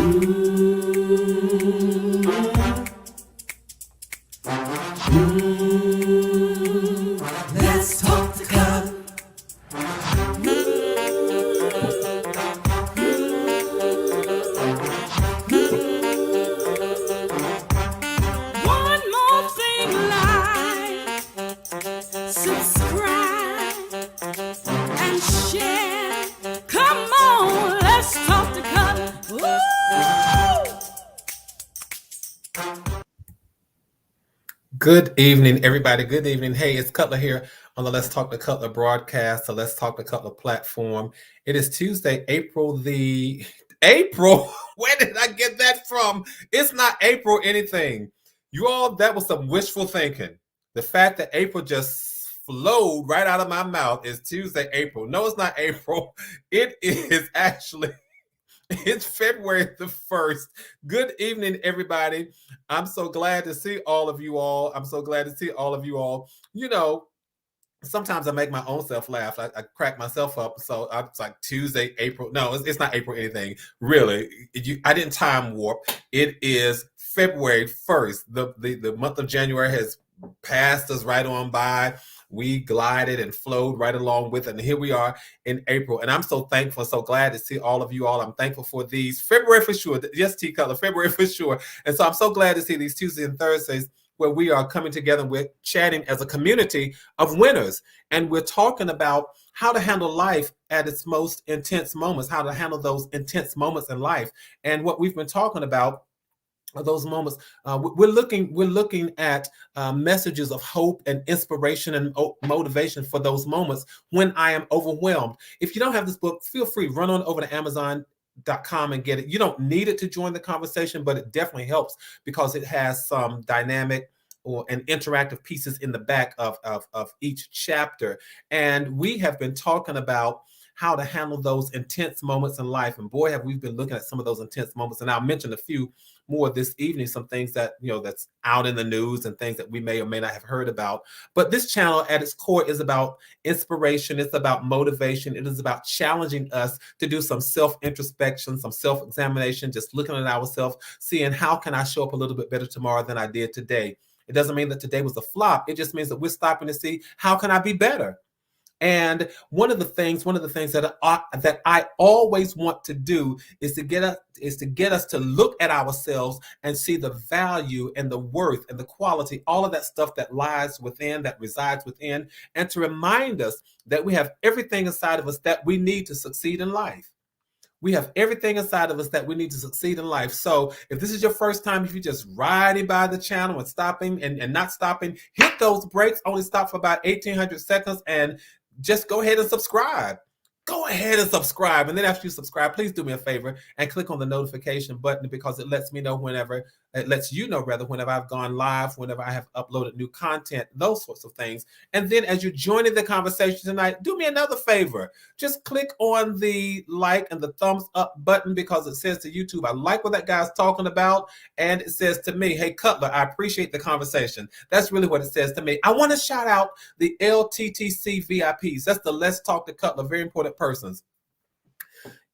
Let's talk to God. One more thing, like, subscribe, and share. Come on, let's talk to God. Woo! Good evening, everybody. Good evening. Hey, it's Cutler here on the Let's Talk to Cutler broadcast, the Let's Talk to Cutler platform. It is Tuesday, April. Where did I get that from? It's not April anything. You all, that was some wishful thinking. The fact that April just flowed right out of my mouth is Tuesday, April. No, it's not April. It is actually... It's February the 1st. Good evening, everybody. I'm so glad to see all of you all. You know, sometimes I make my own self laugh. I crack myself up. So it's like Tuesday, April. No, it's not April anything. Really, I didn't time warp. It is February 1st. The month of January has passed us right on by. We glided and flowed right along with it. And here we are in April. And I'm so thankful, so glad to see all of you all. I'm thankful for these. February for sure. Yes, T-Color, February for sure. And so I'm so glad to see these Tuesdays and Thursdays where we are coming together, we're chatting as a community of winners. And we're talking about how to handle life at its most intense moments, how to handle those intense moments in life. And what we've been talking about those moments, we're looking at messages of hope and inspiration and motivation for those moments when I am overwhelmed. If you don't have this book, feel free, run on over to Amazon.com and get it. You don't need it to join the conversation, but it definitely helps because it has some dynamic and interactive pieces in the back of each chapter. And we have been talking about how to handle those intense moments in life. And boy, have we been looking at some of those intense moments. And I'll mention a few more this evening, some things that, that's out in the news and things that we may or may not have heard about. But this channel at its core is about inspiration. It's about motivation. It is about challenging us to do some self-introspection, some self-examination, just looking at ourselves, seeing how can I show up a little bit better tomorrow than I did today. It doesn't mean that today was a flop. It just means that we're stopping to see how can I be better. And one of the things that I always want to do is to get us to look at ourselves and see the value and the worth and the quality, all of that stuff that lies within, that resides within, and to remind us that we have everything inside of us that we need to succeed in life. We have everything inside of us that we need to succeed in life. So if this is your first time, if you're just riding by the channel and stopping and not stopping, hit those brakes, only stop for about 1,800 seconds and just go ahead and subscribe. Go ahead and subscribe. And then after you subscribe, please do me a favor and click on the notification button because it lets me know whenever I've gone live, whenever I have uploaded new content, those sorts of things. And then as you're joining the conversation tonight, do me another favor. Just click on the like and the thumbs up button because it says to YouTube, I like what that guy's talking about. And it says to me, hey, Cutler, I appreciate the conversation. That's really what it says to me. I want to shout out the LTTC VIPs. That's the Let's Talk to Cutler, very important persons.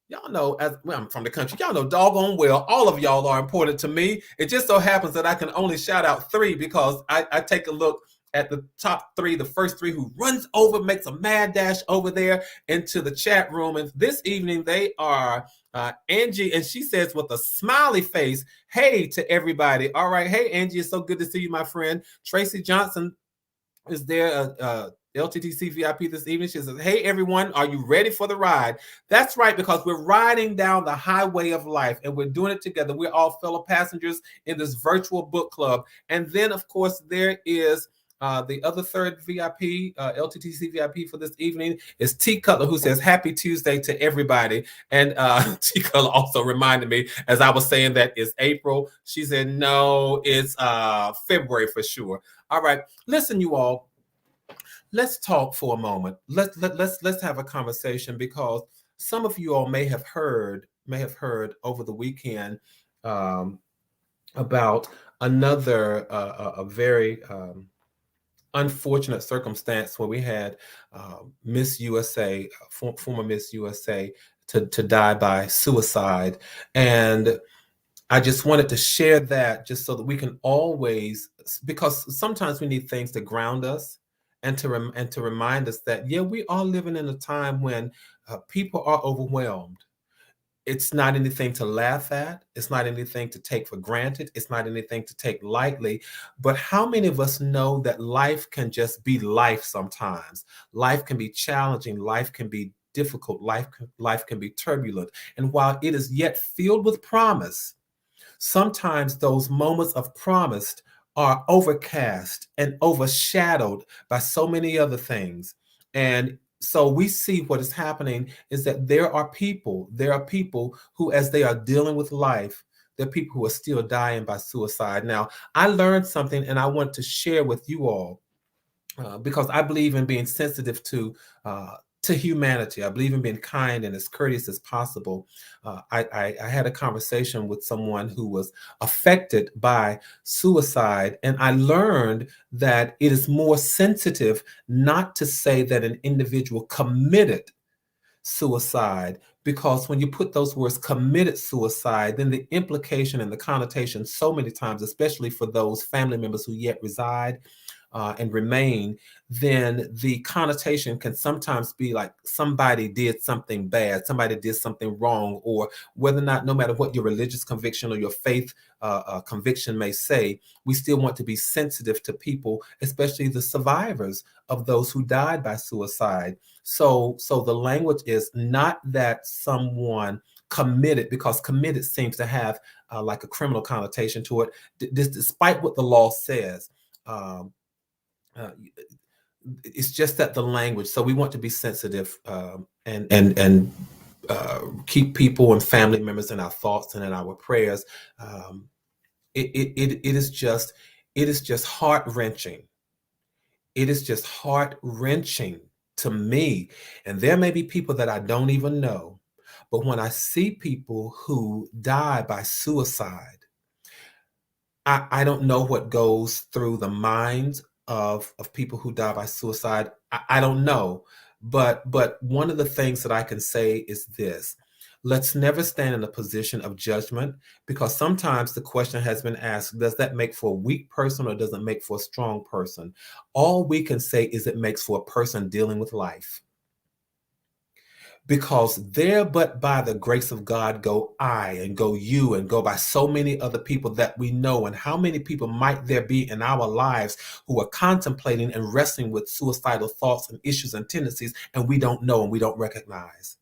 Y'all know, I'm from the country, y'all know doggone well, all of y'all are important to me. It just so happens that I can only shout out 3 because I take a look at the top 3, the first 3 who runs over, makes a mad dash over there into the chat room. And this evening they are Angie, and she says with a smiley face, hey to everybody. All right, hey Angie, it's so good to see you, my friend. Tracy Johnson is there, LTTC VIP this evening. She says, hey, everyone, are you ready for the ride? That's right, because we're riding down the highway of life, and we're doing it together. We're all fellow passengers in this virtual book club. And then, of course, there is the other third VIP, LTTC VIP for this evening is T. Cutler, who says, happy Tuesday to everybody. And T. Cutler also reminded me, as I was saying that it's April, she said, no, it's February for sure. All right, listen, you all. Let's talk for a moment. Let's have a conversation because some of you all may have heard over the weekend about another a very unfortunate circumstance where we had Miss USA, former Miss USA, to die by suicide. And I just wanted to share that just so that we can always, because sometimes we need things to ground us and to remind us that, yeah, we are living in a time when people are overwhelmed. It's not anything to laugh at. It's not anything to take for granted. It's not anything to take lightly. But how many of us know that life can just be life sometimes? Life can be challenging. Life can be difficult. Life can be turbulent. And while it is yet filled with promise, sometimes those moments of promise are overcast and overshadowed by so many other things. And so we see what is happening is that there are people who, as they are dealing with life, there are people who are still dying by suicide. Now, I learned something and I want to share with you all because I believe in being sensitive to humanity. I believe in being kind and as courteous as possible. I had a conversation with someone who was affected by suicide, and I learned that it is more sensitive not to say that an individual committed suicide, because when you put those words committed suicide, then the implication and the connotation so many times, especially for those family members who yet reside and remain, then the connotation can sometimes be like somebody did something bad, somebody did something wrong, or whether or not, no matter what your religious conviction or your faith conviction may say, we still want to be sensitive to people, especially the survivors of those who died by suicide. So the language is not that someone committed, because committed seems to have like a criminal connotation to it, despite what the law says. Um, uh, it's just that the language. So we want to be sensitive and keep people and family members in our thoughts and in our prayers. Um, it is just heart wrenching. It is just heart wrenching to me. And there may be people that I don't even know, but when I see people who die by suicide, I don't know what goes through the minds of people who die by suicide. I don't know. But one of the things that I can say is this. Let's never stand in a position of judgment, because sometimes the question has been asked, does that make for a weak person or does it make for a strong person? All we can say is it makes for a person dealing with life, because there but by the grace of God go I and go you and go by so many other people that we know. And how many people might there be in our lives who are contemplating and wrestling with suicidal thoughts and issues and tendencies, and we don't know and we don't recognize?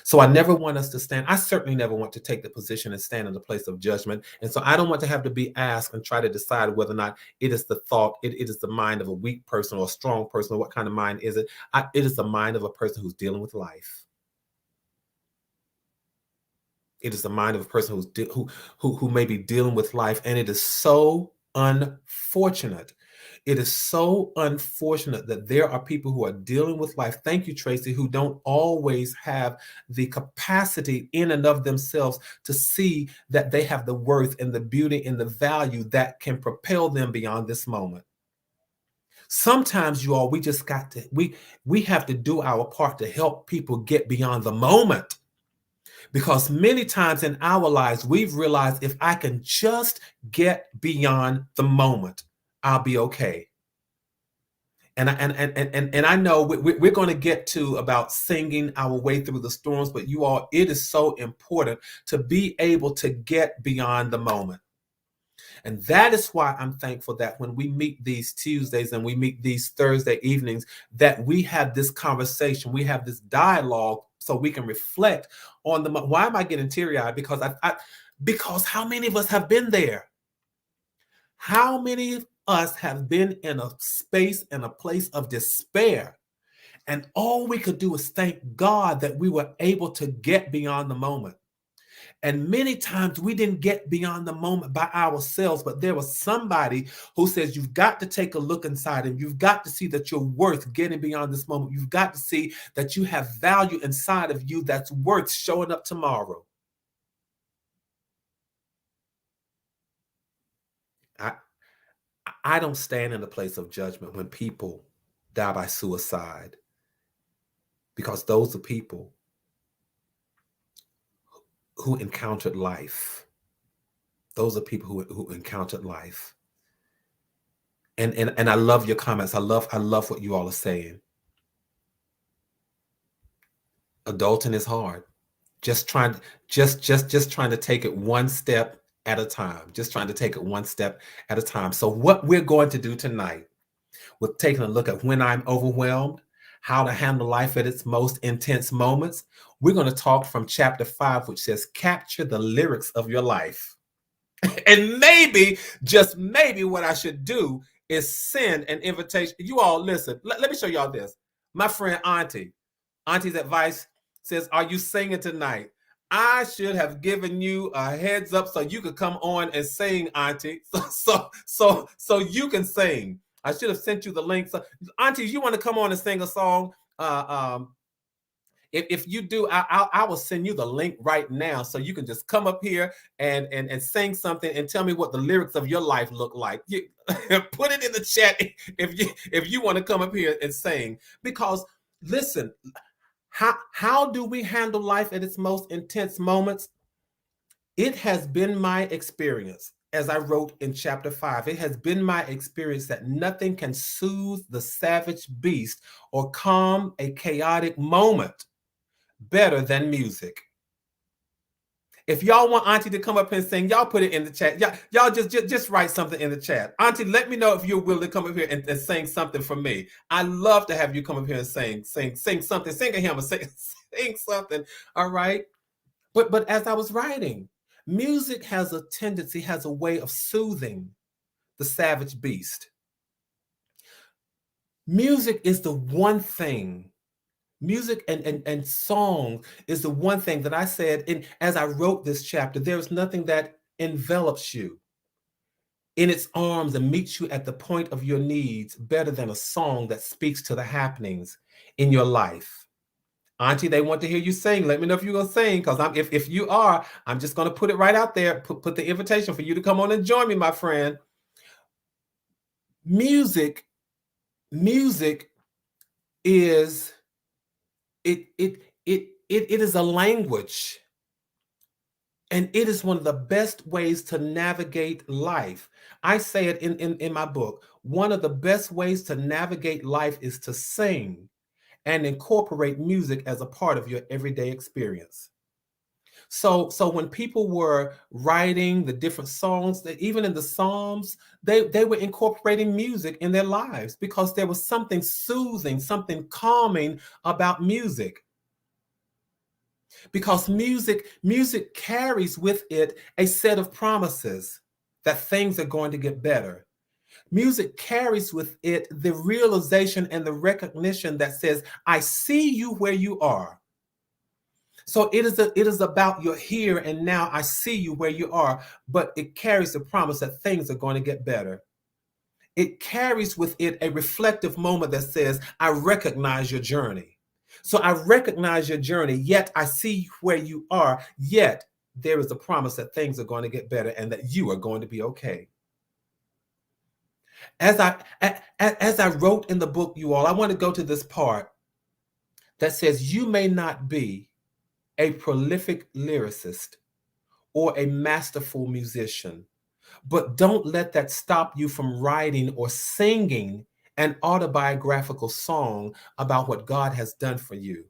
So I never want us to stand. I certainly never want to take the position and stand in the place of judgment. And so I don't want to have to be asked and try to decide whether or not it is the thought, it is the mind of a weak person or a strong person, or what kind of mind is it? It is the mind of a person who's dealing with life. It is the mind of a person who may be dealing with life, and it is so unfortunate. It is so unfortunate that there are people who are dealing with life. Thank you, Tracy, who don't always have the capacity in and of themselves to see that they have the worth and the beauty and the value that can propel them beyond this moment. Sometimes, you all, we just got to we have to do our part to help people get beyond the moment. Because many times in our lives, we've realized if I can just get beyond the moment, I'll be okay. And I know we're going to get to about singing our way through the storms, but you all, it is so important to be able to get beyond the moment. And that is why I'm thankful that when we meet these Tuesdays and we meet these Thursday evenings, that we have this conversation, we have this dialogue, so we can reflect on the. Why am I getting teary-eyed? Because how many of us have been there? How many of us have been in a space and a place of despair? And all we could do is thank God that we were able to get beyond the moment. And many times we didn't get beyond the moment by ourselves, but there was somebody who says, you've got to take a look inside and you've got to see that you're worth getting beyond this moment. You've got to see that you have value inside of you that's worth showing up tomorrow. I, I don't stand in a place of judgment when people die by suicide, because those are people who encountered life. Those are people who encountered life. And I love your comments. I love what you all are saying. Adulting is hard. Just trying just trying to take it one step at a time. Just trying to take it one step at a time. So what we're going to do tonight, with taking a look at when I'm overwhelmed, how to handle life at its most intense moments, we're going to talk from chapter 5, which says capture the lyrics of your life. And maybe, just maybe, what I should do is send an invitation. You all listen. Let me show y'all this. My friend Auntie's advice says, "Are you singing tonight?" I should have given you a heads up so you could come on and sing, Auntie. So you can sing. I should have sent you the link. So, Auntie, you want to come on and sing a song? If you do, I will send you the link right now so you can just come up here and sing something and tell me what the lyrics of your life look like. You, put it in the chat if you want to come up here and sing. Because listen, how do we handle life at its most intense moments? It has been my experience, as I wrote in chapter 5, it has been my experience that nothing can soothe the savage beast or calm a chaotic moment better than music. If y'all want Auntie to come up and sing, y'all put it in the chat. Y'all just write something in the chat. Auntie, let me know if you're willing to come up here and sing something for me. I love to have you come up here and sing something, sing a hymn, or sing something. All right. But as I was writing, music has a way of soothing the savage beast. Music is the one thing. Music and song is the one thing that I said, as I wrote this chapter, there's nothing that envelops you in its arms and meets you at the point of your needs better than a song that speaks to the happenings in your life. Auntie, they want to hear you sing. Let me know if you're going to sing, because if you are, I'm just going to put it right out there, put the invitation for you to come on and join me, my friend. Music is it is a language, and it is one of the best ways to navigate life. I say it in my book. One of the best ways to navigate life is to sing and incorporate music as a part of your everyday experience. So when people were writing the different songs, that even in the Psalms, they were incorporating music in their lives because there was something soothing, something calming about music. Because music carries with it a set of promises that things are going to get better. Music carries with it the realization and the recognition that says, I see you where you are. So it is about your here and now. I see you where you are, but it carries the promise that things are going to get better. It carries with it a reflective moment that says, I recognize your journey. So I recognize your journey, yet I see where you are, yet there is a promise that things are going to get better and that you are going to be okay. As I wrote in the book, you all, I want to go to this part that says, you may not be a prolific lyricist or a masterful musician, but don't let that stop you from writing or singing an autobiographical song about what God has done for you.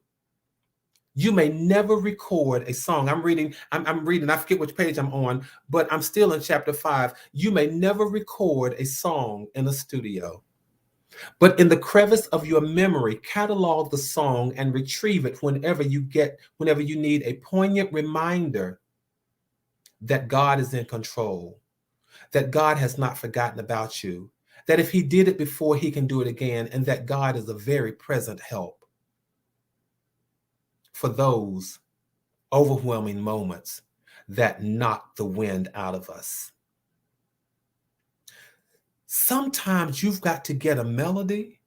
You may never record a song. I'm reading, I forget which page I'm on, but I'm still in chapter 5. You may never record a song in a studio, but in the crevice of your memory, catalog the song and retrieve it whenever you need a poignant reminder that God is in control, that God has not forgotten about you, that if he did it before, he can do it again, and that God is a very present help for those overwhelming moments that knock the wind out of us. Sometimes you've got to get a melody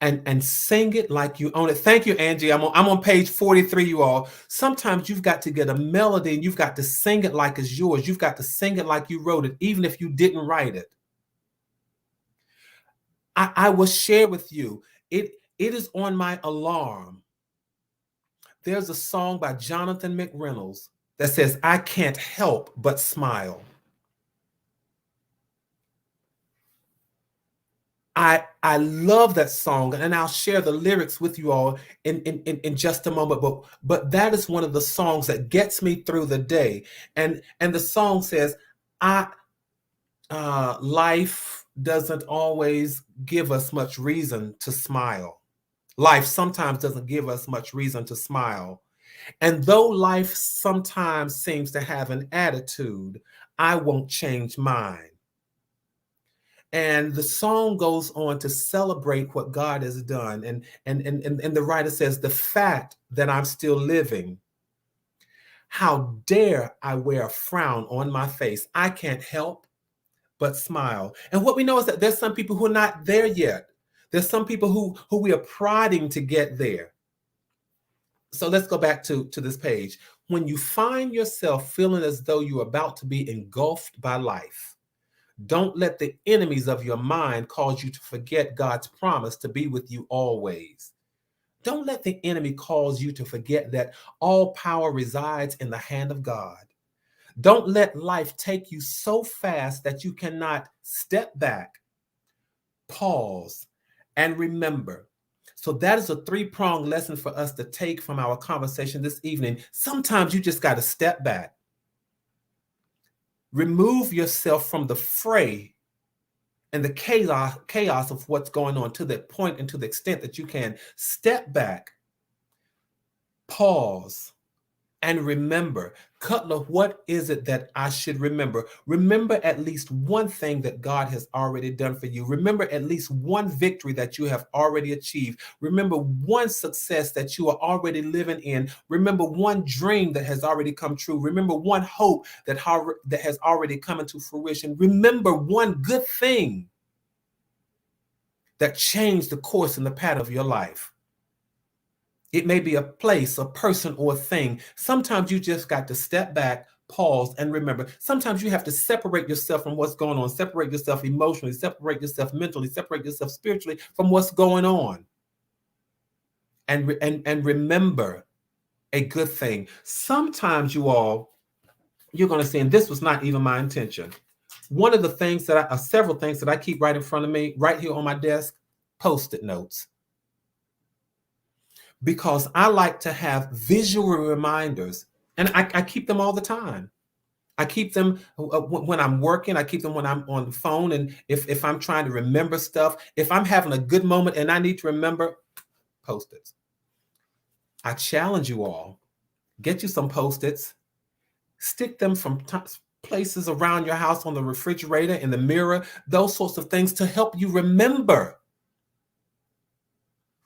and sing it like you own it. Thank you, Angie. I'm on page 43, you all. Sometimes you've got to get a melody and you've got to sing it like it's yours. You've got to sing it like you wrote it, even if you didn't write it. I will share with you, it is on my alarm. There's a song by Jonathan McReynolds that says, I can't help but smile. I love that song, and I'll share the lyrics with you all in just a moment. But that is one of the songs that gets me through the day. And the song says, I life doesn't always give us much reason to smile. Life sometimes doesn't give us much reason to smile. And though life sometimes seems to have an attitude, I won't change mine. And the song goes on to celebrate what God has done. And the writer says, the fact that I'm still living, how dare I wear a frown on my face? I can't help but smile. And what we know is that there's some people who are not there yet. There's some people who we are prodding to get there. So let's go back to this page. When you find yourself feeling as though you're about to be engulfed by life, don't let the enemies of your mind cause you to forget God's promise to be with you always. Don't let the enemy cause you to forget that all power resides in the hand of God. Don't let life take you so fast that you cannot step back, pause, and remember. So that is a three-pronged lesson for us to take from our conversation this evening. Sometimes you just got to step back. Remove yourself from the fray and the chaos of what's going on to that point and to the extent that you can. Step back, pause, and remember. Cutler, what is it that I should remember? Remember at least one thing that God has already done for you. Remember at least one victory that you have already achieved. Remember one success that you are already living in. Remember one dream that has already come true. Remember one hope that has already come into fruition. Remember one good thing that changed the course and the pattern of your life. It may be a place, a person, or a thing. Sometimes you just got to step back, pause, and remember. Sometimes you have to separate yourself from what's going on, separate yourself emotionally, separate yourself mentally, separate yourself spiritually from what's going on. And remember a good thing. Sometimes you're going to say, and this was not even my intention. One of the things that several things that I keep right in front of me, right here on my desk, Post-it notes. Because I like to have visual reminders, and I keep them all the time. I keep them when I'm working. I keep them when I'm on the phone, and if I'm trying to remember stuff, if I'm having a good moment and I need to remember, Post-its. I challenge you all, get you some Post-its, stick them from places around your house, on the refrigerator, in the mirror, those sorts of things to help you remember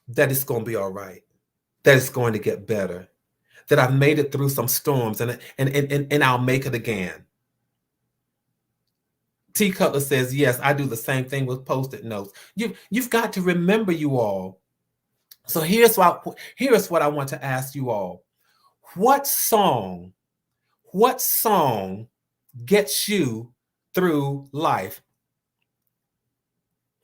that it's going to be all right, that it's going to get better, that I've made it through some storms, and I'll make it again. T. Cutler says, yes, I do the same thing with Post-it notes. You've got to remember, you all. So here's what I want to ask you all. What song gets you through life?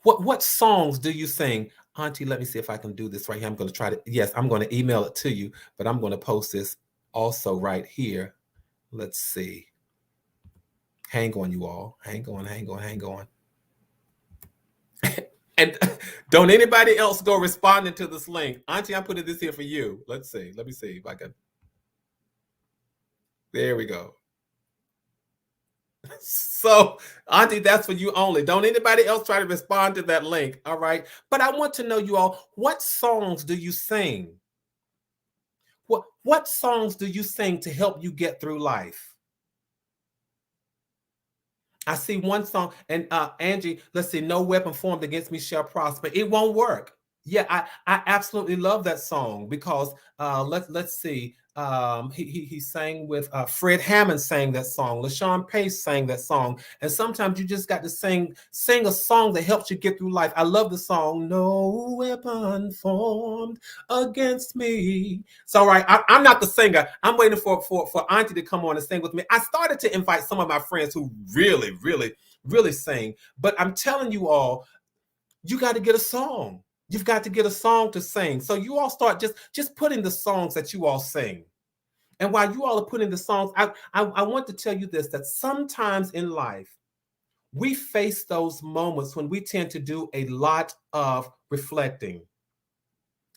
What songs do you sing? Auntie, let me see if I can do this right here. I'm going to try to, yes, I'm going to email it to you, but I'm going to post this also right here. Let's see. Hang on, you all. Hang on. And don't anybody else go responding to this link. Auntie, I'm putting this here for you. Let's see. Let me see if I can. There we go. So, Auntie, that's for you only. Don't anybody else try to respond to that link. All right. But I want to know, you all, what songs do you sing? What songs do you sing to help you get through life? I see one song, and Angie, let's see, no weapon formed against me shall prosper. It won't work. Yeah, I absolutely love that song because let's see. He sang with Fred Hammond sang that song. LaShawn Pace sang that song. And sometimes you just got to sing a song that helps you get through life. I love the song, No Weapon Formed Against Me. So, right, I'm not the singer. I'm waiting for Auntie to come on and sing with me. I started to invite some of my friends who really sing. But I'm telling you all, you got to get a song. You've got to get a song to sing. So you all start just putting the songs that you all sing. And while you all are putting the songs, I want to tell you this, that sometimes in life, we face those moments when we tend to do a lot of reflecting.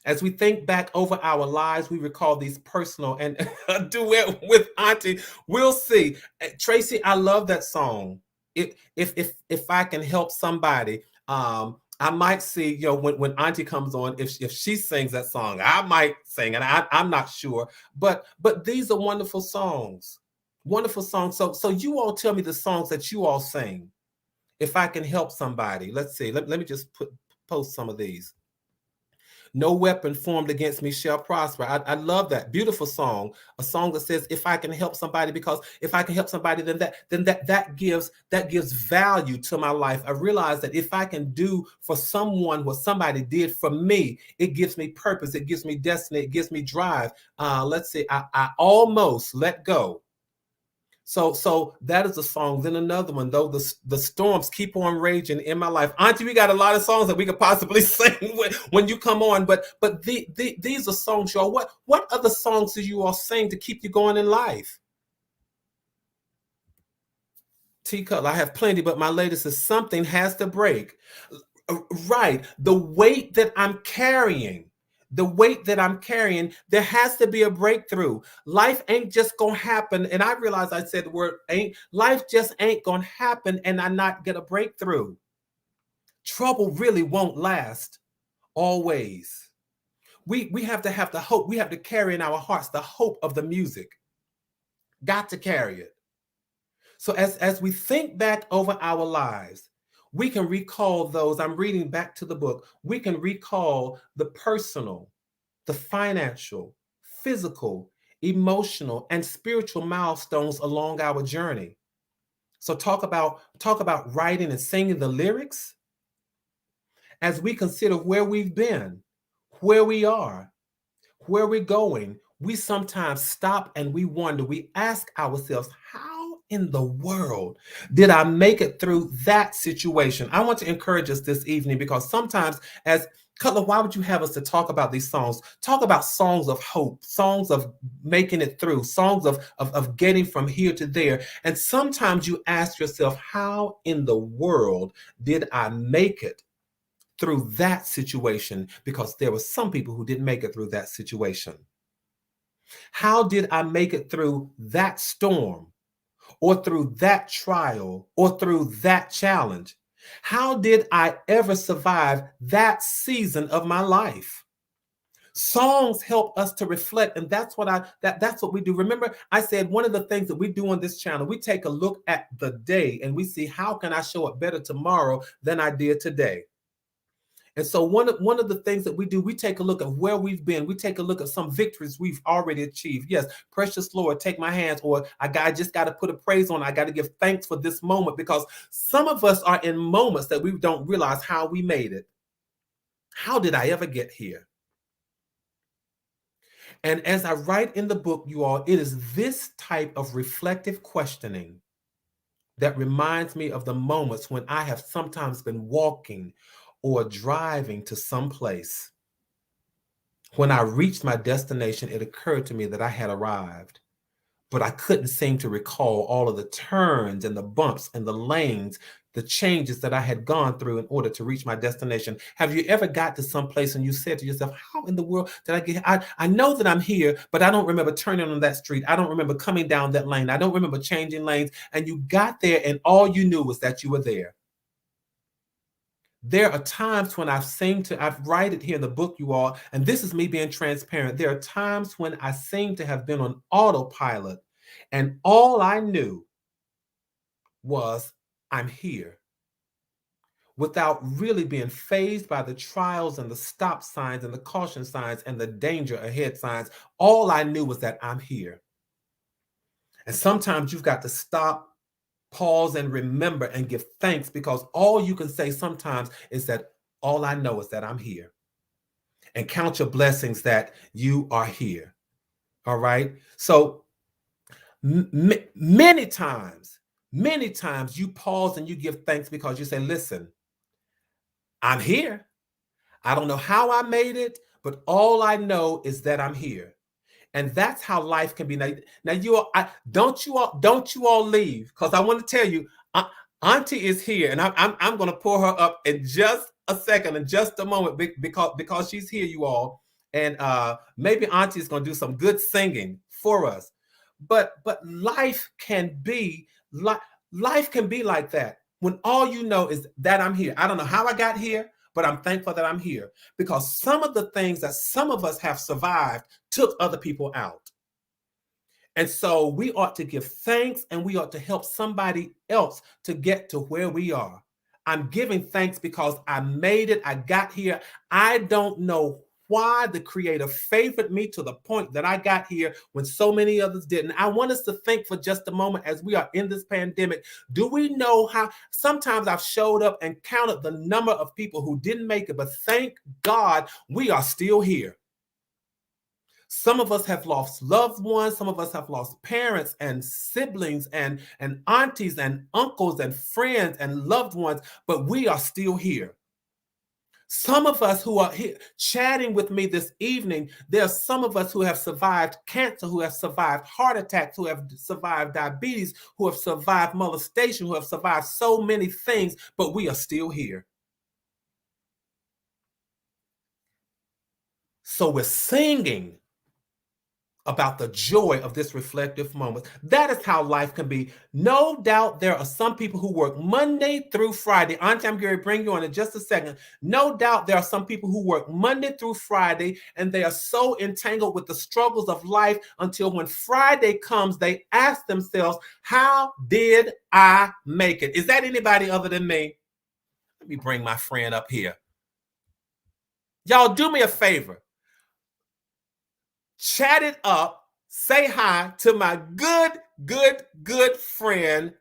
As we think back over our lives, we recall these personal and a duet with Auntie. We'll see. Tracy, I love that song. If I can help somebody, I might see, when Auntie comes on, if she sings that song, I might sing, and I'm not sure. But these are wonderful songs. Wonderful songs. So you all tell me the songs that you all sing. If I can help somebody, let's see. Let me just post some of these. No weapon formed against me shall prosper. I love that beautiful song, a song that says, if I can help somebody, because if I can help somebody, then that gives value to my life. I realize that if I can do for someone what somebody did for me, it gives me purpose, it gives me destiny, it gives me drive. Let's see, I almost let go. So that is a song. Then another one, though the storms keep on raging in my life. Auntie, we got a lot of songs that we could possibly sing when you come on, but these are songs, y'all. What other songs do you all sing to keep you going in life? Teacup, I have plenty, but my latest is something has to break. Right, the weight that I'm carrying. The weight that I'm carrying, there has to be a breakthrough. Life ain't just gonna happen. And I realize I said the word ain't. Life just ain't gonna happen and I not get a breakthrough. Trouble really won't last always. We have to have the hope. We have to carry in our hearts the hope of the music. Got to carry it. So as we think back over our lives, we can recall those. I'm reading back to the book. We can recall the personal, the financial, physical, emotional, and spiritual milestones along our journey. So talk about writing and singing the lyrics as we consider where we've been, where we are, where we're going. We sometimes stop and we wonder, we ask ourselves, how in the world did I make it through that situation? I want to encourage us this evening, because sometimes, as Cutler, why would you have us to talk about these songs? Talk about songs of hope, songs of making it through, songs of getting from here to there. And sometimes you ask yourself, how in the world did I make it through that situation? Because there were some people who didn't make it through that situation. How did I make it through that storm, or through that trial, or through that challenge? How did I ever survive that season of my life? Songs help us to reflect, and that's what we do. Remember, I said one of the things that we do on this channel, we take a look at the day and we see, how can I show up better tomorrow than I did today? And so one of the things that we do, we take a look at where we've been. We take a look at some victories we've already achieved. Yes, precious Lord, take my hands, or I just got to put a praise on. I got to give thanks for this moment, because some of us are in moments that we don't realize how we made it. How did I ever get here? And as I write in the book, you all, it is this type of reflective questioning that reminds me of the moments when I have sometimes been walking or driving to some place. When I reached my destination, it occurred to me that I had arrived, but I couldn't seem to recall all of the turns and the bumps and the lanes, the changes that I had gone through in order to reach my destination. Have you ever got to some place and you said to yourself, how in the world did I get here? I know that I'm here, but I don't remember turning on that street. I don't remember coming down that lane. I don't remember changing lanes. And you got there and all you knew was that you were there. There are times when I've write it here in the book, you all, and this is me being transparent. There are times when I seem to have been on autopilot, and all I knew was, I'm here, without really being fazed by the trials and the stop signs and the caution signs and the danger ahead signs. All I knew was that I'm here. And sometimes you've got to stop, pause, and remember and give thanks, because all you can say sometimes is that all I know is that I'm here. And count your blessings that you are here. All right. So many times you pause and you give thanks, because you say, listen, I'm here. I don't know how I made it, but all I know is that I'm here. And that's how life can be. Now you all, don't you all leave, because I want to tell you, uh, Auntie is here, and I'm going to pull her up in just a second, in just a moment, because she's here, you all, and maybe Auntie is going to do some good singing for us. But life can be like that when all you know is that I'm here. I don't know how I got here, but I'm thankful that I'm here, because some of the things that some of us have survived took other people out. And so we ought to give thanks, and we ought to help somebody else to get to where we are. I'm giving thanks because I made it. I got here. I don't know why the Creator favored me to the point that I got here when so many others didn't. I want us to think for just a moment, as we are in this pandemic. Do we know how sometimes I've showed up and counted the number of people who didn't make it, but thank God we are still here. Some of us have lost loved ones. Some of us have lost parents and siblings and aunties and uncles and friends and loved ones, but we are still here. Some of us who are here chatting with me this evening, there are some of us who have survived cancer, who have survived heart attacks, who have survived diabetes, who have survived molestation, who have survived so many things, but we are still here. So we're singing about the joy of this reflective moment. That is how life can be. No doubt there are some people who work Monday through Friday. Auntie, I'm going to bring you on in just a second. No doubt there are some people who work Monday through Friday, and they are so entangled with the struggles of life until when Friday comes, they ask themselves, how did I make it? Is that anybody other than me? Let me bring my friend up here. Y'all do me a favor. Chat it up, say hi to my good friend,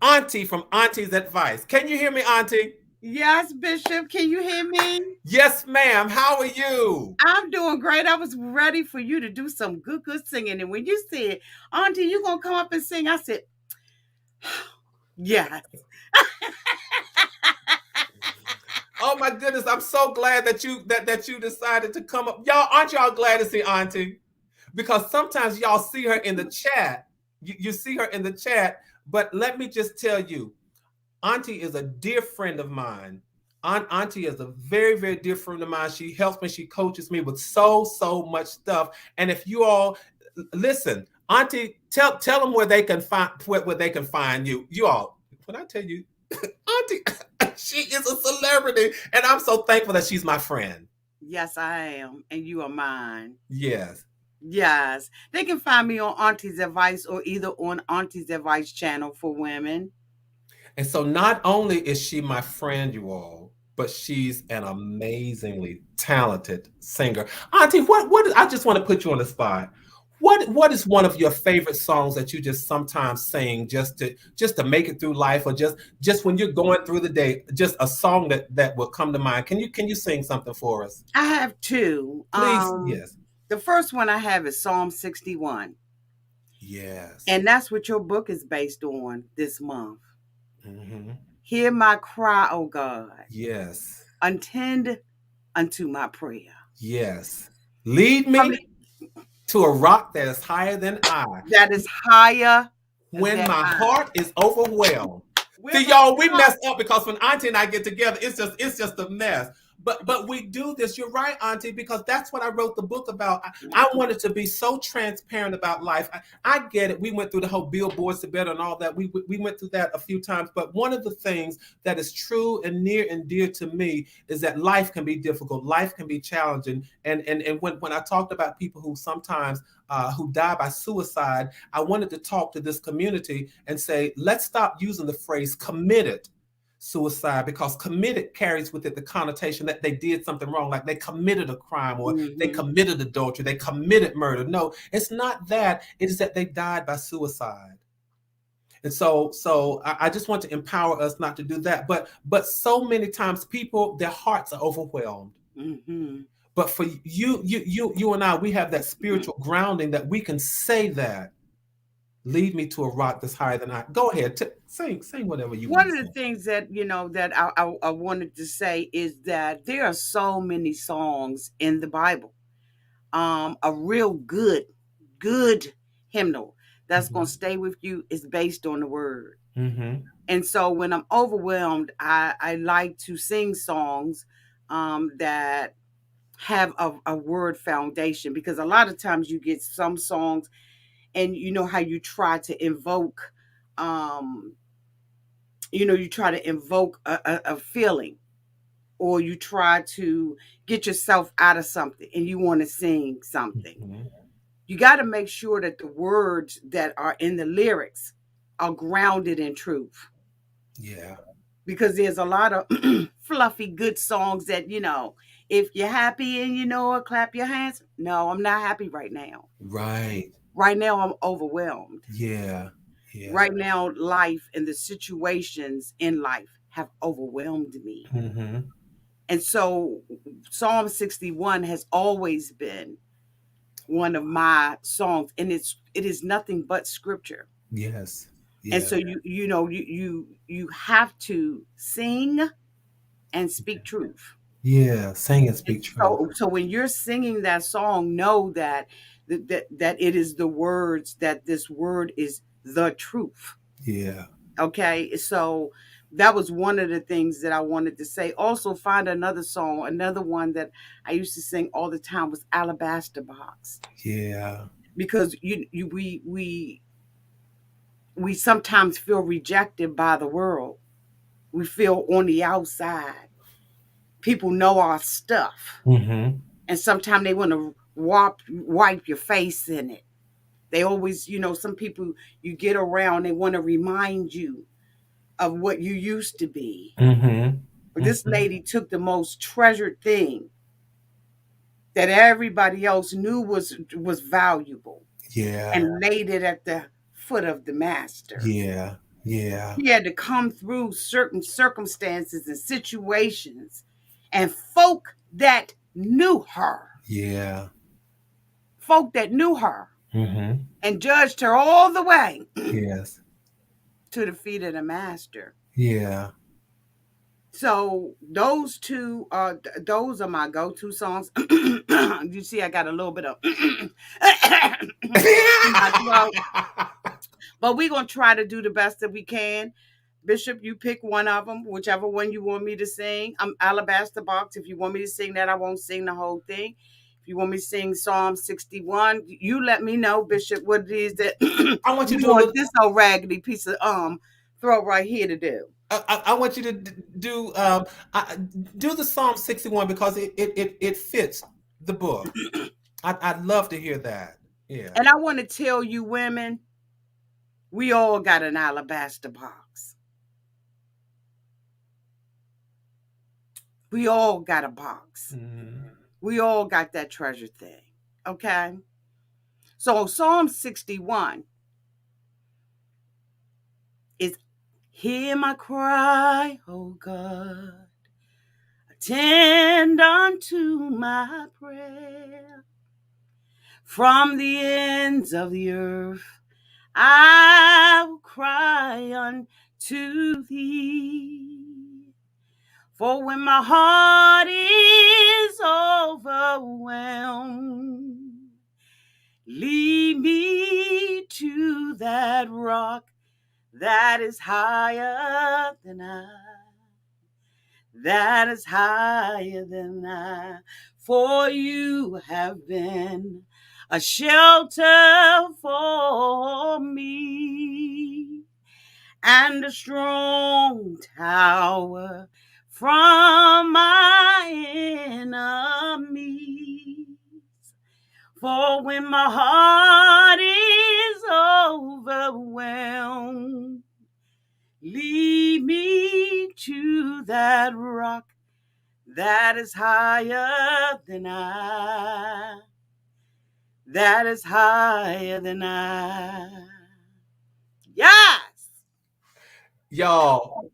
Auntie from Auntie's Advice. Can you hear me, Auntie? Yes, Bishop. Can you hear me? Yes, ma'am. How are you? I'm doing great. I was ready for you to do some good singing. And when you said, Auntie, you going to come up and sing, I said, yes. Oh my goodness, I'm so glad that you decided to come up. Y'all, aren't y'all glad to see Auntie? Because sometimes y'all see her in the chat. You see her in the chat, but let me just tell you, Auntie is a dear friend of mine. Auntie is a very dear friend of mine. She helps me. She coaches me with so much stuff. And if you all listen, Auntie, tell them where they can find you. You all, when I tell you, Auntie, she is a celebrity, and I'm so thankful that she's my friend. Yes, I am. And you are mine. Yes. Yes. They can find me on Auntie's Advice or either on Auntie's Advice channel for women. And so not only is she my friend, you all, but she's an amazingly talented singer. Auntie, what I just want to put you on the spot. What is one of your favorite songs that you just sometimes sing just to make it through life, or just when you're going through the day, just a song that will come to mind? Can you sing something for us? I have two. Please, yes. The first one I have is Psalm 61. Yes. And that's what your book is based on this month. Mm-hmm. Hear my cry, O God. Yes. Attend unto my prayer. Yes. Lead me to a rock that is higher than I. That is higher when than my I. heart is overwhelmed. See, y'all, we mess up because when Auntie and I get together, it's just a mess. But we do this. You're right, Auntie, because that's what I wrote the book about. I wanted to be so transparent about life. I get it. We went through the whole billboards to better and all that. We went through that a few times. But one of the things that is true and near and dear to me is that life can be difficult. Life can be challenging. And when I talked about people who sometimes who die by suicide, I wanted to talk to this community and say, let's stop using the phrase committed suicide, because committed carries with it the connotation that they did something wrong, like they committed a crime or they committed adultery, they committed murder. No, it's not that. It is that they died by suicide. And so I just want to empower us not to do that. But so many times people, their hearts are overwhelmed. Mm-hmm. But for you and I, we have that spiritual grounding that we can say that. Lead me to a rock that's higher than I. Go ahead, sing whatever you want. One of the things that that I wanted to say is that there are so many songs in the Bible, a real good good hymnal that's going Mhm. to stay with you is based on the word. Mhm. And so when I'm overwhelmed, I like to sing songs that have a word foundation, because a lot of times you get some songs and you know how you try to invoke, um, you try to invoke a feeling, or you try to get yourself out of something and you want to sing something. Mhm. You got to make sure that the words that are in the lyrics are grounded in truth, Yeah. because there's a lot of fluffy good songs that, if you're happy and you know it, clap your hands. No, I'm not happy right now. Right. Right now I'm overwhelmed. Yeah. Yeah. Right now life and the situations in life have overwhelmed me. Mhm. And so Psalm 61 has always been one of my songs, and it is nothing but scripture. Yes. And Yeah. so you have to sing and speak truth. Yeah. Sing and And speak truth. so when you're singing that song, know that it is the words, that this word is the truth. Yeah. Okay? So that was one of the things that I wanted to say. Also, find another song, another one that I used to sing all the time was Alabaster Box. Yeah. Because we sometimes feel rejected by the world. We feel on the outside. People know our stuff. Mhm. And sometimes they want to wipe your face in it. They always, some people you get around, they want to remind you of what you used to be. Mhm. But this Mhm. lady took the most treasured thing that everybody else knew was valuable, Yeah. and laid it at the foot of the master. Yeah. Yeah. He had to come through certain circumstances and situations, and Yeah. folk that knew her Mhm. and judged her all the way Yes. to the feet of the master. Yeah. So those are my go-to songs. You see, I got a little bit of in my throat, but we're gonna try to do the best that we can. Bishop, you pick one of them, whichever one you want me to sing. I'm Alabaster Box. If you want me to sing that, I won't sing the whole thing. If you want me to sing Psalm 61, you let me know, Bishop, what it is that I want you you to do a want little. this old raggedy piece of throat right here to do. I want you to do do the Psalm 61 because it fits the book. I'd love to hear that. Yeah. And I want to tell you, women, we all got an alabaster box. We all got a box. Mhm. We all got that treasure thing. Okay? So Psalm 61 is, hear my cry, O God. Attend unto my prayer. From the ends of the earth I will cry unto thee. For when my heart is overwhelmed, lead me to that rock that is higher than I, that is higher than I. For you have been a shelter for me, and a strong tower from my enemies. For when my heart is overwhelmed, lead me to that rock that is higher than I, that is higher than I. Yes. Y'all,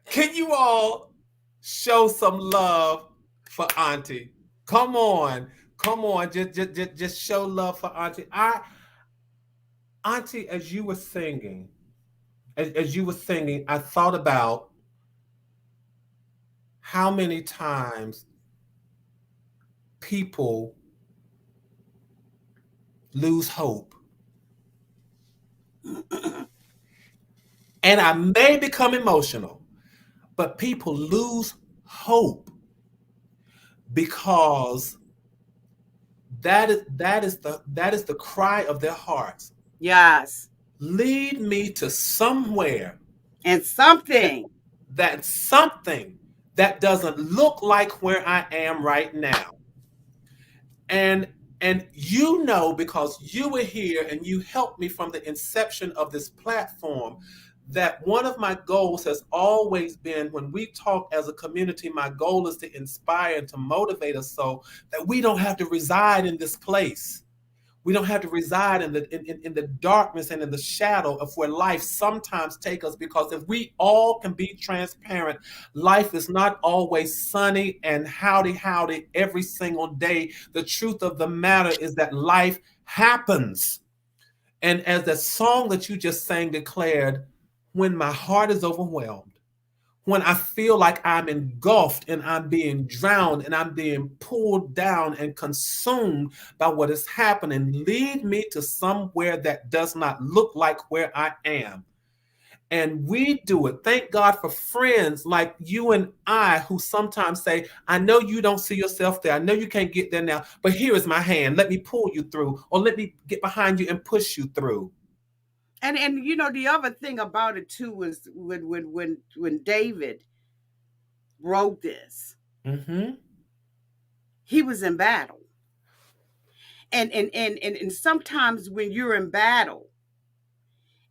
can you all show some love for Auntie? Come on. Come on. Just show love for Auntie. Auntie, as you were singing, I thought about how many times people lose hope. And I may become emotional, but people lose hope because that is the cry of their hearts. Yes. Lead me to somewhere And that something. that's something that doesn't look like where I am right now. And you know, because you were here and you helped me from the inception of this platform, that one of my goals has always been, when we talk as a community, my goal is to inspire and to motivate us so that we don't have to reside in this place. We don't have to reside in the darkness and in the shadow of where life sometimes takes us, because if we all can be transparent, life is not always sunny and howdy every single day. The truth of the matter is that life happens. And as that song that you just sang declared, when my heart is overwhelmed, when I feel like I'm engulfed and I'm being drowned and I'm being pulled down and consumed by what is happening, lead me to somewhere that does not look like where I am. And we do it. Thank God for friends like you and I who sometimes say, I know you don't see yourself there. I know you can't get there now, but here is my hand. Let me pull you through, or let me get behind you and push you through. And you know, the other thing about it too was when David wrote this, Mm-hmm. he was in battle. And sometimes when you're in battle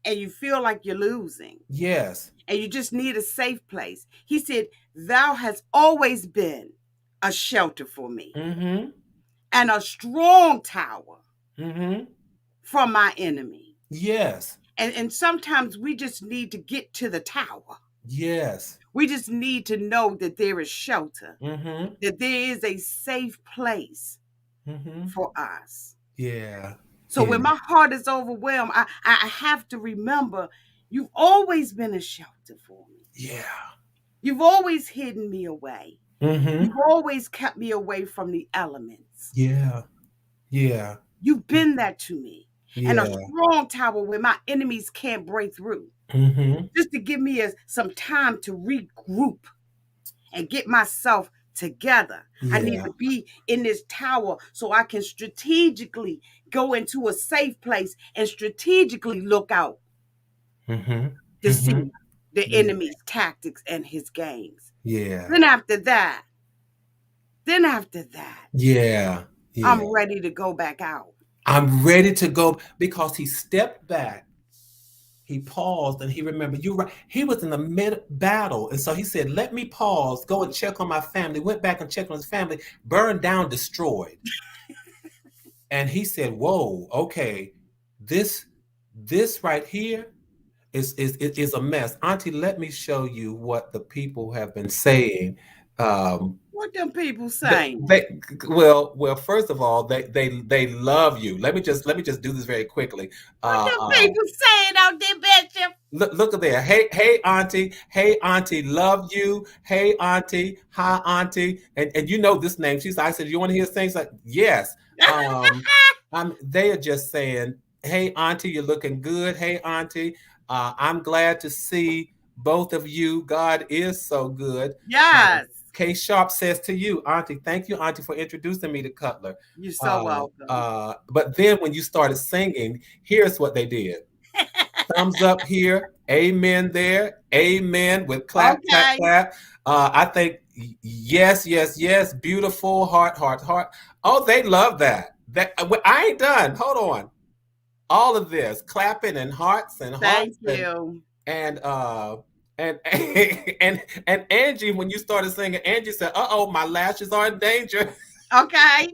and you feel like you're losing Yes. and you just need a safe place, he said, thou hast always been a shelter for me Mm-hmm. and a strong tower Mm-hmm. from my enemy. Yes. And sometimes we just need to get to the tower. Yes. We just need to know that there is shelter, Mm-hmm. that there is a safe place Mm-hmm. for us. Yeah. So Yeah. when my heart is overwhelmed, I have to remember you've always been a shelter for me. Yeah. You've always hidden me away. Mm-hmm. You've always kept me away from the elements. Yeah. Yeah. You've been that to me. And a Yeah. strong tower where my enemies can't break through. Mm-hmm. Just to give me some time to regroup and get myself together. I need Yeah. to be in this tower so I can strategically go into a safe place and strategically look out Mm-hmm. to Mm-hmm. see the Yeah. enemy's tactics and his games. Yeah. Then after that, then after that, Yeah. Yeah. I'm ready to go back out. I'm ready to go, because he stepped back, he paused, and he remembered. You right. He was in the mid battle, and so he said, "Let me pause, go and check on my family." Went back and checked on his family, burned down, destroyed. And he said, "Whoa, okay, this this right here is a mess." Auntie, let me show you what the people have been saying. Um, What them people they, saying? they well, first of all, they love you. Let me just do this very quickly. What Uh, them uh, people saying out there, Bishop? look at there. Hey auntie, love you. Hey auntie, hi auntie, and you know this name. I said, you want to hear things like yes. Um, they are just saying, hey auntie, you're looking good. Hey auntie, I'm glad to see both of you. God is so good. Yes. K Sharp says to you, Auntie, thank you, Auntie, for introducing me to Cutler. You're so welcome. But then when you started singing, here's what they did. Thumbs up here, amen there, amen with clap, clap, Okay. clap. I think yes, yes, yes, beautiful, heart, heart, heart. Oh, they love that. I ain't done. Hold on. All of this clapping and hearts and Thank hearts you. and uh and and Angie, when you started singing, Angie said, "Uh-oh, my lashes are in danger." Okay.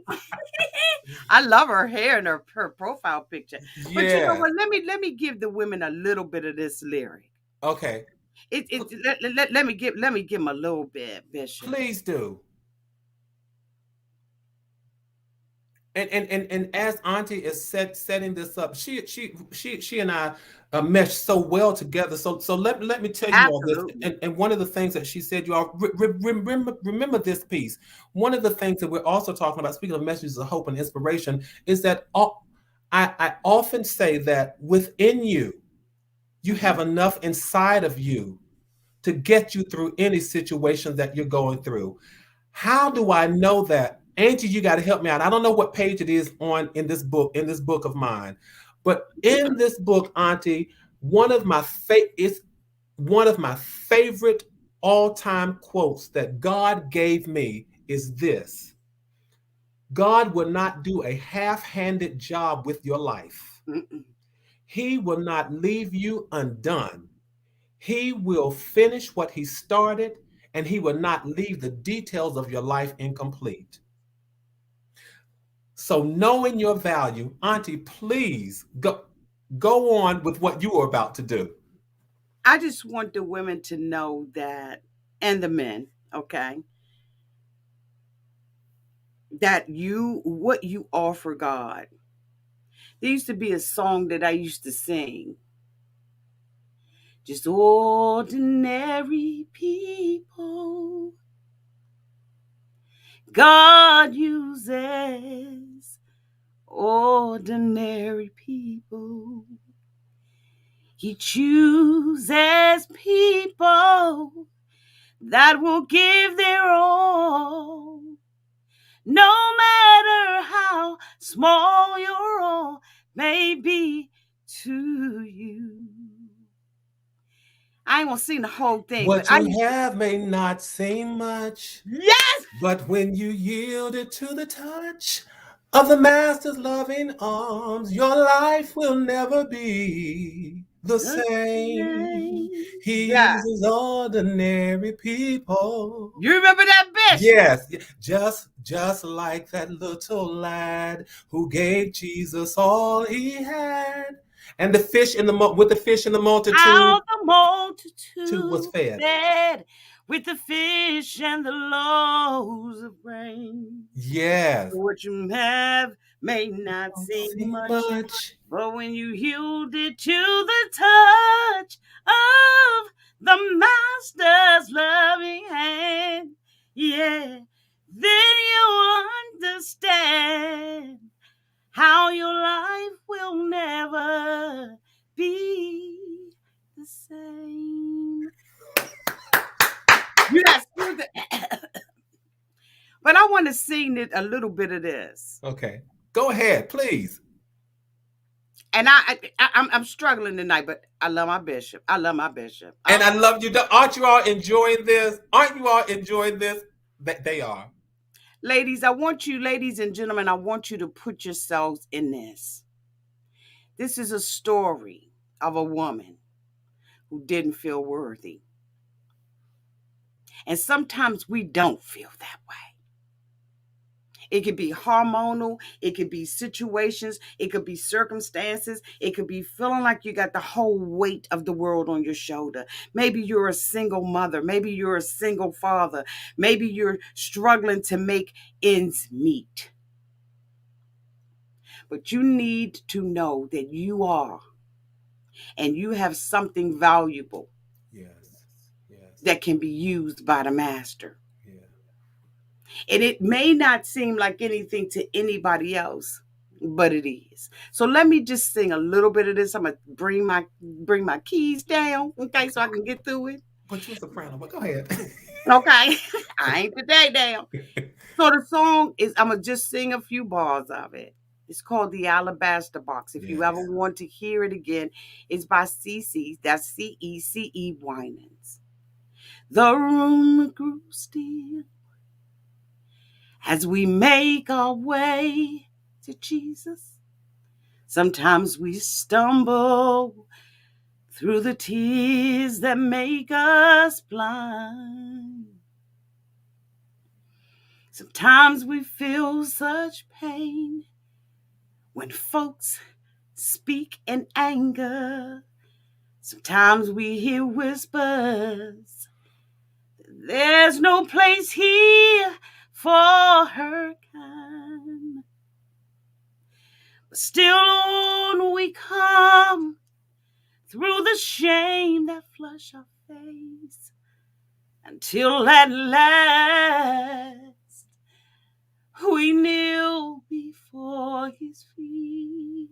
I love her hair and her profile picture. But you know Yeah. what? Let me give the women a little bit of this lyric. Okay. Let me give them a little bit, Bishop. Please do. And as Auntie is setting this up, she and I mesh so well together. So let me tell you all this. Absolutely. And one of the things that she said, you all remember this piece. One of the things that we're also talking about, speaking of messages of hope and inspiration, is that I often say that within you, you have enough inside of you to get you through any situation that you're going through. How do I know that? Angie, you got to help me out. I don't know what page it is on in this book of mine. But in this book, Auntie, one of my it's one of my favorite all-time quotes that God gave me is this. God will not do a half-handed job with your life. Mm-mm. He will not leave you undone. He will finish what he started, and he will not leave the details of your life incomplete. So, knowing your value, Auntie, please go on with what you are about to do. I just want the women to know that, and the men, okay, that what you offer God. There used to be a song that I used to sing. Just ordinary people God uses, ordinary people. He chooses people that will give their all. No matter how small your all may be to you. I ain't gonna sing the whole thing, but What I you used to. have may not seem much, Yes! but when you yield it to the touch of the Master's loving arms, your life will never be the The same. same. He Yeah. uses ordinary people. You remember that bishop? Yes, just like that little lad who gave Jesus all he had, and the fish in the with the fish in the multitude How the too was multitude fed. fed with the fish and the loaves of grain. Yes, What you have may not don't seem see much, much. but when you yield it to the touch of the Master's loving hand, yeah, then you'll understand how your life will never be the same. You got screwed. But I want to sing it a little bit of this. Okay, go ahead, please. And I'm struggling tonight, but I love my bishop. I love my bishop. And I Okay. love you. Aren't you all enjoying this? Aren't you all enjoying this? They are. Ladies, ladies and gentlemen, I want you to put yourselves in this. This is a story of a woman who didn't feel worthy. And sometimes we don't feel that way. It could be hormonal, it could be situations, it could be circumstances, it could be feeling like you got the whole weight of the world on your shoulder. Maybe you're a single mother, maybe you're a single father, maybe you're struggling to make ends meet. But you need to know that you are, and you have something valuable Yes. Yes. that can be used by the master. Yeah. And it may not seem like anything to anybody else, but it is. So let me just sing a little bit of this. I'm gonna bring my keys down, okay, so I can get through it. But you're a soprano. But go ahead. Okay. I ain't today down. So the song is, I'm gonna just sing a few bars of it. It's called The Alabaster Box. If you ever Yes. want to hear it again, it's by CC, that's CECE Winans. The room grew still as we make our way to Jesus. Sometimes we stumble through the tears that make us blind. Sometimes we feel such pain when folks speak in anger. Sometimes we hear whispers. There's no place here for her kind. But still on we come through the shame that flush our face until at last We kneel before his feet.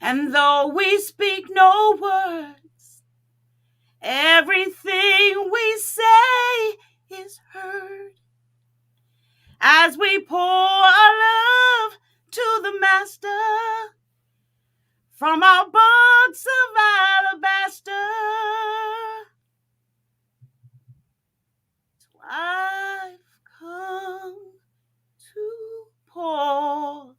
And though we speak no words, everything we say is heard as we pour our love to the Master from our box of alabaster. I've come to pour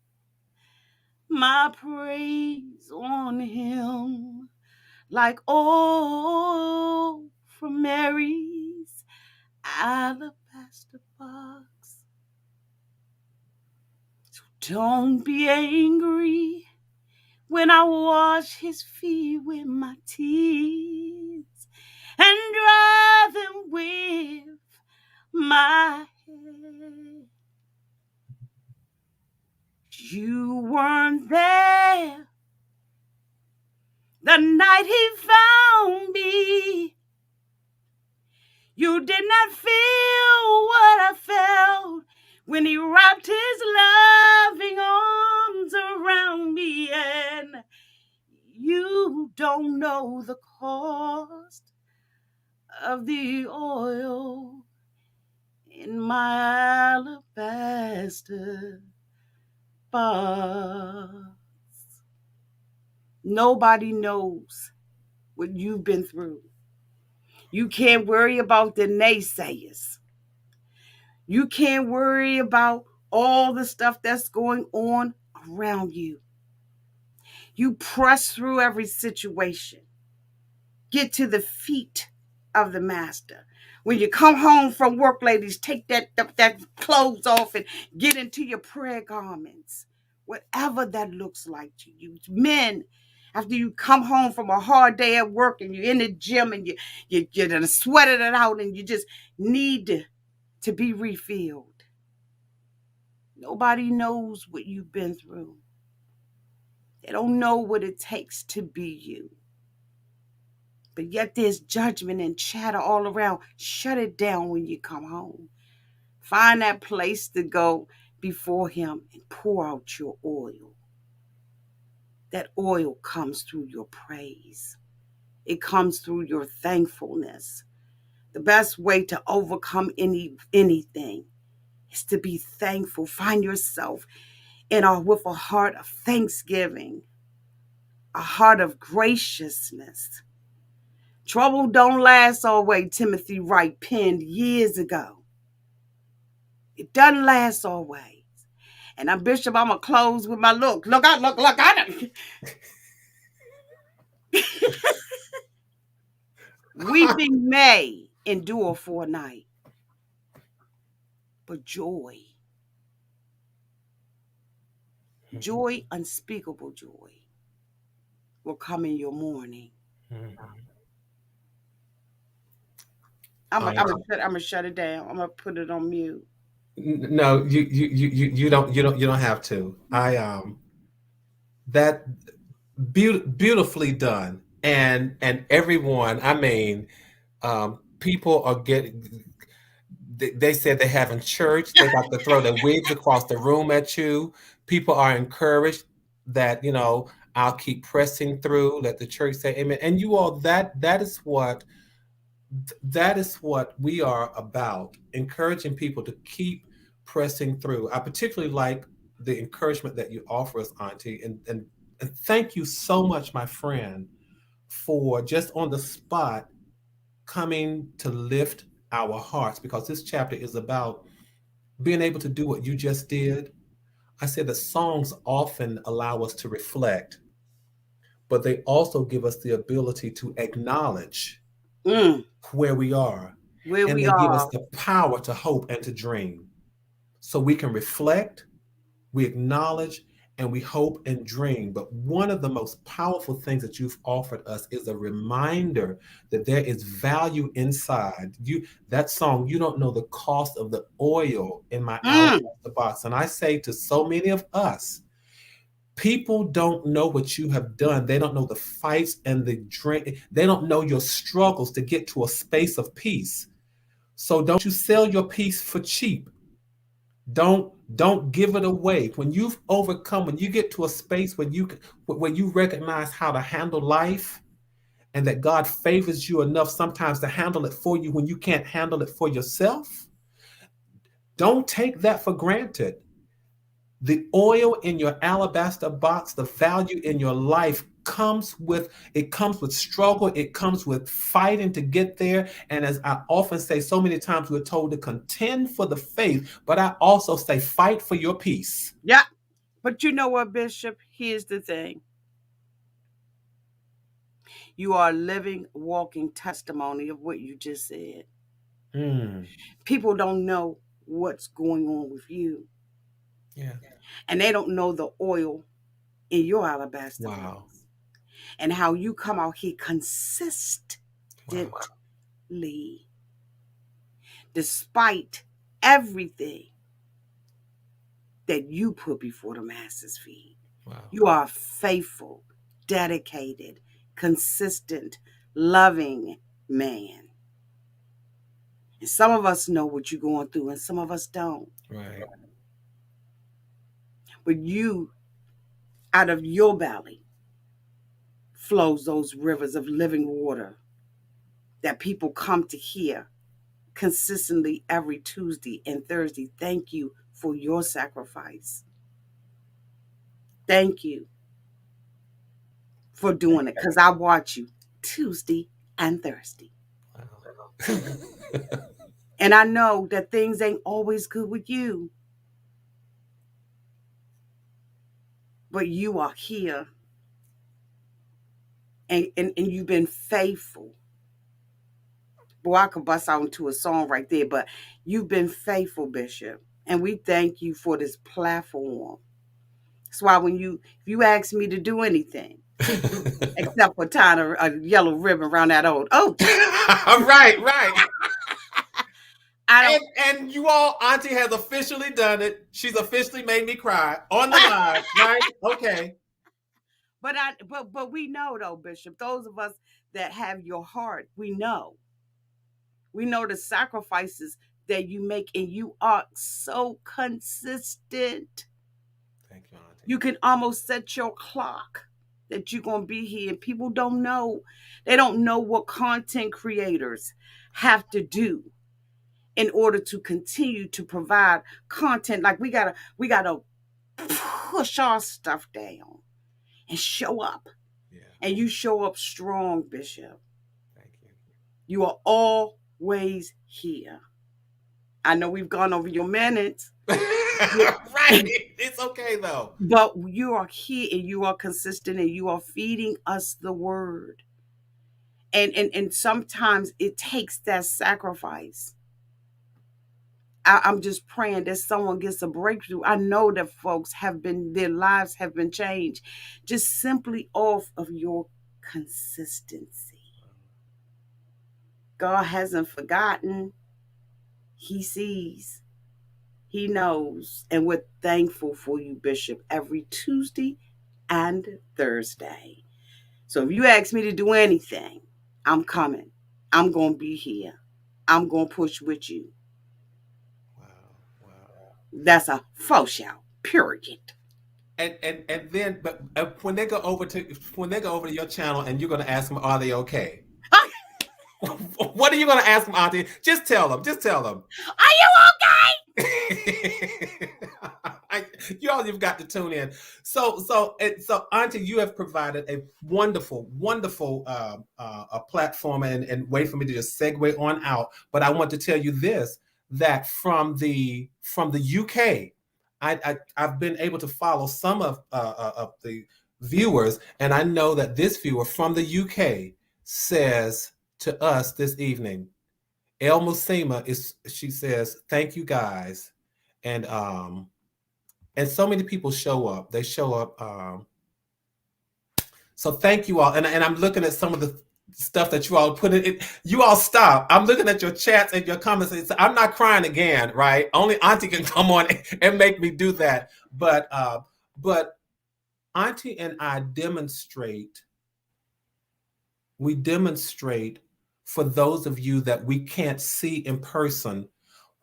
my praise on him like oil from Mary's alabaster box. So don't be angry when I wash his feet with my tears and dry them with my hair. You weren't there the night he found me. You did not feel what I felt when he wrapped his loving arms around me. And you don't know the cost of the oil in my alabaster box. Nobody knows what you've been through. You can't worry about the naysayers. You can't worry about all the stuff that's going on around you. You press through every situation. Get to the feet of the Master. When you come home from work, ladies, take that clothes off and get into your prayer garments. Whatever that looks like to you. Men, after you come home from a hard day at work and you're in the gym and you done sweated it out and you just need to be refilled. Nobody knows what you've been through. They don't know what it takes to be you. But yet there's judgment and chatter all around. Shut it down when you come home. Find that place to go before him and pour out your oil. That oil comes through your praise. It comes through your thankfulness. The best way to overcome anything is to be thankful. Find yourself with a heart of thanksgiving, a heart of graciousness. Trouble don't last always, Timothy Wright penned years ago. It doesn't last always. And I'm Bishop, I'm going to close with my look. Look out. Weeping may endure for a night, but joy, unspeakable joy, will come in your morning. I'm gonna shut it down. I'm gonna put it on mute. No, you don't have to. That beautifully done, and everyone. I mean, people are getting. They said they're having church. They got to throw their wigs across the room at you. People are encouraged that I'll keep pressing through. Let the church say amen. And you all, that is what we are about, encouraging people to keep pressing through. I particularly like the encouragement that you offer us, Auntie, and thank you so much, my friend, for just on the spot coming to lift our hearts, because this chapter is about being able to do what you just did. I said that songs often allow us to reflect, but they also give us the ability to acknowledge where we are. And they give us the power to hope and to dream. So we can reflect, we acknowledge, and we hope and dream. But one of the most powerful things that you've offered us is a reminder that there is value inside. That song, you don't know the cost of the oil in my alabaster box. And I say to so many of us, people don't know what you have done. They don't know the fights and the drink. They don't know your struggles to get to a space of peace. So don't you sell your peace for cheap. Don't give it away. When you've overcome, when you get to a space when you recognize how to handle life, and that God favors you enough sometimes to handle it for you when you can't handle it for yourself, don't take that for granted. The oil in your alabaster box, the value in your life comes with struggle, it comes with fighting to get there. And as I often say, so many times we're told to contend for the faith, but I also say fight for your peace. Yeah. But you know what, Bishop? Here's the thing. You are a living, walking testimony of what you just said. Mm, People don't know what's going on with you, yeah. and they don't know the oil in your alabaster Wow. box and how you come out here consistently, Wow. despite everything that you put before the master's feet. Wow. You are faithful, dedicated, consistent, loving man. And some of us know what you're going through, and some of us don't. Right. But you, out of your belly, flows those rivers of living water that people come to hear consistently every Tuesday and Thursday. Thank you for your sacrifice. Thank you for doing it, because I watch you Tuesday and Thursday. Wow. And I know that things ain't always good with you, but you are here, and you've been faithful. Boy, I could bust out into a song right there, but you've been faithful, Bishop. And we thank you for this platform. That's why if you ask me to do anything, except for tying a yellow ribbon around that old oak, Right, right. I don't. And you all, Auntie has officially done it. She's officially made me cry on the live, right? Okay. But we know though, Bishop. Those of us that have your heart, we know. We know the sacrifices that you make, and you are so consistent. Thank you, Auntie. You can almost set your clock that you're going to be here. And people don't know. They don't know what content creators have to do in order to continue to provide content. Like we gotta push our stuff down and show up. Yeah. And you show up strong, Bishop. Thank you. You are always here. I know we've gone over your minutes. Right. It's okay though. But you are here, and you are consistent, and you are feeding us the word. And sometimes it takes that sacrifice. I'm just praying that someone gets a breakthrough. I know that folks their lives have been changed just simply off of your consistency. God hasn't forgotten. He sees. He knows. And we're thankful for you, Bishop, every Tuesday and Thursday. So if you ask me to do anything, I'm coming. I'm going to be here. I'm going to push with you. Wow. Wow. That's a faux shout, period. And then, but when they go over to your channel, and you're going to ask them, are they okay? What are you going to ask them, Auntie? Just tell them. Just tell them. Are you okay? You've got to tune in. So, Auntie, you have provided a wonderful, wonderful a platform and way for me to just segue on out. But I want to tell you this: that from the UK, I've been able to follow some of the viewers, and I know that this viewer from the UK says to us this evening, El Musima she says, thank you guys. And so many people show up. They show up. So thank you all. And I'm looking at some of the stuff that you all put in. You all stop. I'm looking at your chats and your comments. I'm not crying again, right? Only Auntie can come on and make me do that. But Auntie and I demonstrate for those of you that we can't see in person,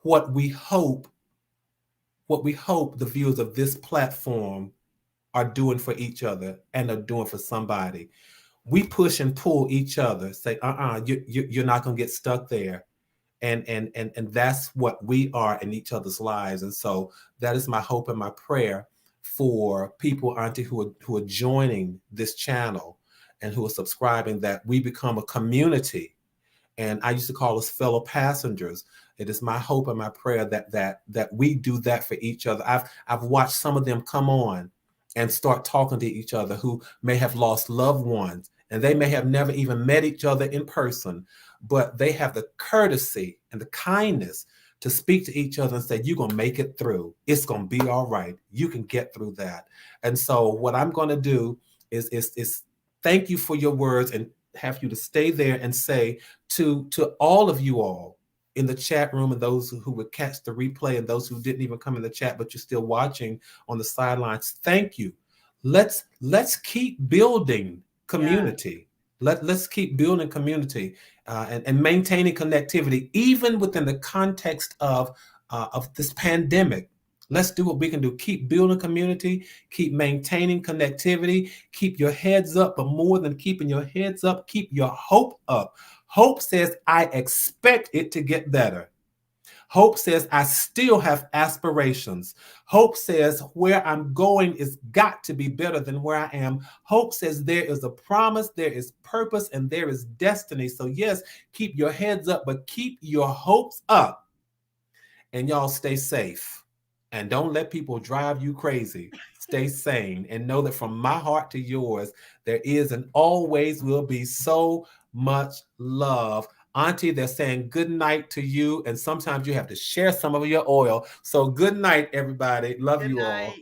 what we hope, what we hope the viewers of this platform are doing for each other and are doing for somebody. We push and pull each other, say, you're not gonna get stuck there. And that's what we are in each other's lives. And so that is my hope and my prayer for people, Auntie, who are joining this channel and who are subscribing, that we become a community. And I used to call us fellow passengers. It is my hope and my prayer that we do that for each other. I've watched some of them come on and start talking to each other who may have lost loved ones, and they may have never even met each other in person, but they have the courtesy and the kindness to speak to each other and say, you're going to make it through. It's going to be all right. You can get through that. And so what I'm going to do is thank you for your words, and have you to stay there and say to all of you all in the chat room, and those who would catch the replay, and those who didn't even come in the chat but you're still watching on the sidelines, thank you. Let's keep building community. Let's keep building community, and maintaining connectivity even within the context of this pandemic. Let's do what we can do. Keep building community, keep maintaining connectivity, keep your heads up, but more than keeping your heads up, keep your hope up. Hope says, I expect it to get better. Hope says, I still have aspirations. Hope says, where I'm going is got to be better than where I am. Hope says, there is a promise, there is purpose, and there is destiny. So yes, keep your heads up, but keep your hopes up. And y'all stay safe. And don't let people drive you crazy. Stay sane and know that from my heart to yours, there is and always will be so much love. Auntie, they're saying good night to you. And sometimes you have to share some of your oil. So good night, everybody. Love you all.